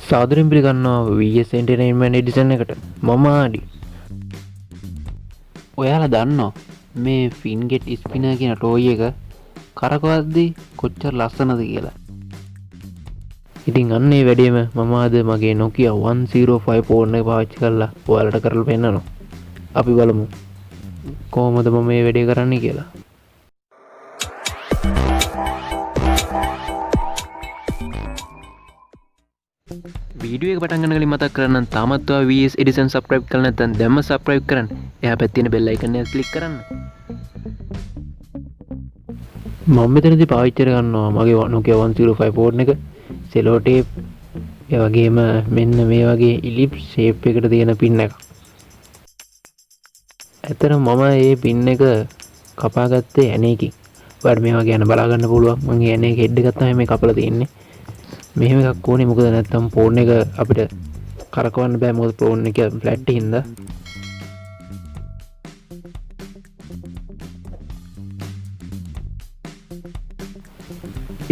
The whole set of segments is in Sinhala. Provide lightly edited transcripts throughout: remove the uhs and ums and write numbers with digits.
සාදරයෙන් පිළිගන්නවා VS Entertainment Edition එකට. මම ආඩි. ඔයාලා දන්නවා මේ Fidget-Spinner කියන ටෝයි එක කරකවද්දී කොච්චර ලස්සනද කියලා. ඉතින් අන්න ඒ වැඩේම මම අද මගේ Nokia 105 ෆෝන් එක පාවිච්චි කරලා ඔයාලට කරලා පෙන්නනවා. අපි බලමු කොහොමද මම මේ වැඩේ කරන්නේ කියලා. වීඩියෝ එක පටන් ගන්න කලින් මතක් කරන්න තාමත් ඔයා VS Edition subscribe කරලා නැත්නම් දැම්ම subscribe කරන්න. එහා පැත්තේ තියෙන bell icon එක click කරන්න. මම මෙතනදී පාවිච්චි කරගන්නවා මගේ Nokia 105 ෆෝන් එක cello tape ඒ වගේම මෙන්න මේ වගේ ellipse shape එකකට තියෙන pin එකක්. ඇත්තටම මම මේ pin එක කපාගත්තේ ඇනේකින්. ඔයාලට මේවා ගැන බලා ගන්න පුළුවන්. මම මේ ඇනේක head එකක් තමයි මේ කපලා තියෙන්නේ. මෙහෙම එකක් ඕනේ මොකද නැත්තම් ෆෝන් එක අපිට කරකවන්න බෑ මොකද ෆෝන් එක ෆ්ලැට් හින්දා.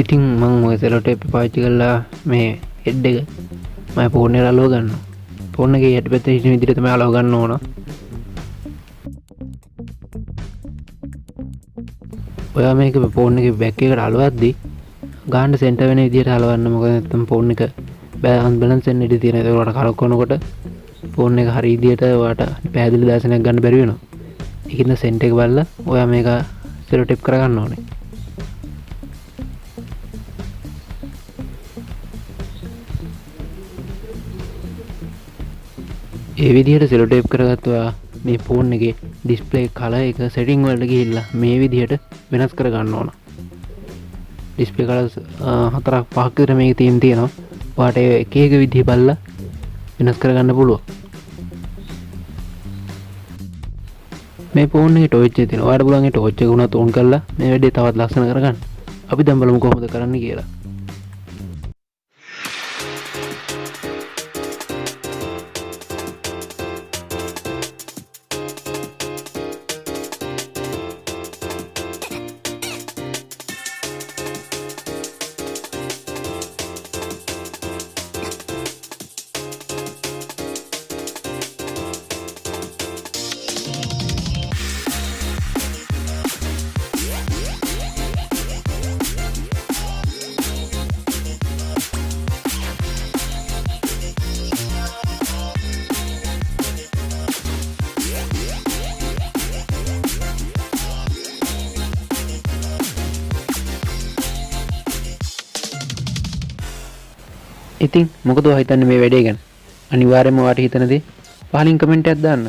ඉතින් මම ඔය සෙලෝ ටේප් පාවිච්චි කරලා මේ හෙඩ් එක මම ෆෝන් එකට අලව ගන්නවා. ෆෝන් එකේ යටිපැත්තේ හිටින විදිහට තමයි අලව ගන්න ඕන. ඔයා මේක ෆෝන් එකේ බෑක් එකට අලවද්දී ගාන්න සෙන්ටර් වෙන විදිහට හලවන්න. මොකද නැත්නම් ෆෝන් එක බැලන්ස් වෙන්න ඉඩ තියෙනවා. ඒක උඩට කරකවනකොට ෆෝන් එක හරි විදිහට ඔයාට පැහැදිලි දර්ශනයක් ගන්න බැරි වෙනවා. ඒකින්ද සෙන්ටර් එක බලලා ඔයා මේක සෙලෝ ටේප් කරගන්න ඕනේ. ඒ විදිහට සෙලෝ ටේප් කරගත්ත ඔයා මේ ෆෝන් එකේ ඩිස්ප්ලේ කලර් එක සෙටින් වලට ගිහිල්ලා මේ විදිහට වෙනස් කරගන්න ඕන. ඩිස්ප්ලේ කලර්ස් 4-5ක් විතර මේකේ තියෙනවා. ඔයාට එක එක විදිහ බලලා වෙනස් කරගන්න පුළුවන්. මේ ෆෝන් එකේ ටෝච් එක තියෙනවා. ඔයාට පුළුවන් ඒ ටෝච් එක උනත් ඕන් කරලා මේ වැඩේ තවත් ලස්සන කරගන්න. අපි දැන් බලමු කොහොමද කරන්න කියලා. ඉතින් මොකද ඔයා හිතන්නේ මේ වැඩේ ගැන? අනිවාර්යයෙන්ම ඔයාට හිතන දේ පහලින් කමෙන්ට් එකක් දාන්න.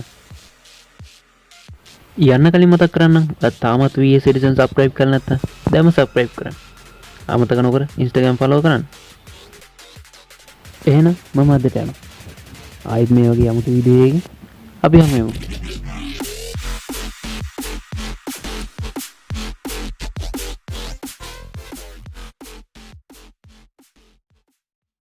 යන්න කලින් මතක් කරන්නම් ඔයා තාමත් VS Edition subscribe කරලා නැත්නම් දැන්ම subscribe කරන්න. අමතක නොකර Instagram follow කරන්න. එහෙනම් මම අදට යනවා. ආයෙත් මේ වගේ අමුතු වීඩියෝ එකකින් අපි හමු වෙමු.